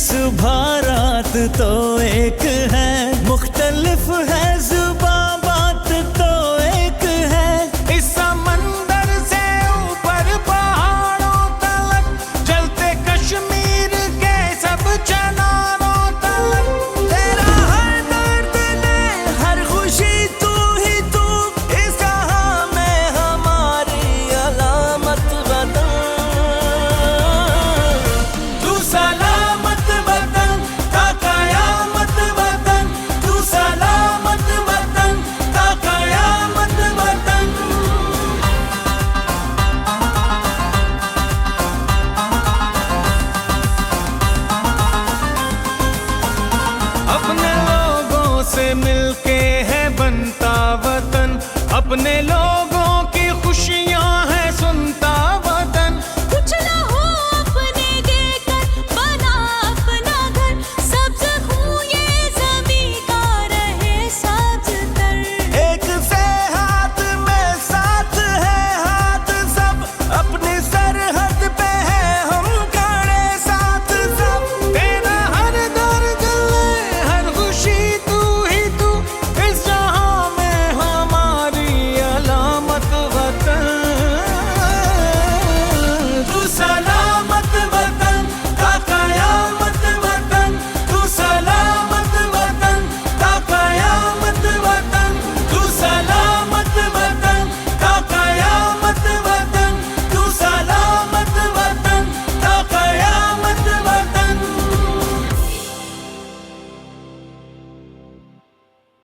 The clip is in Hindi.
सुबह रात तो एक है, मुख्तलिफ है जुबां बात तो एक है। इस समंदर से ऊपर पहाड़ों तलक, जलते कश्मीर के सब चनानों तलक। तेरा हर दर्द ने हर खुशी तू ही तू, इस जहां में हमारी अलामत वतन। तू सलामत वतन ता कयामत वतन, तू सलामत वतन ता कयामत वतन। अपने लोगों से मिलके है बनता वतन, अपने लोग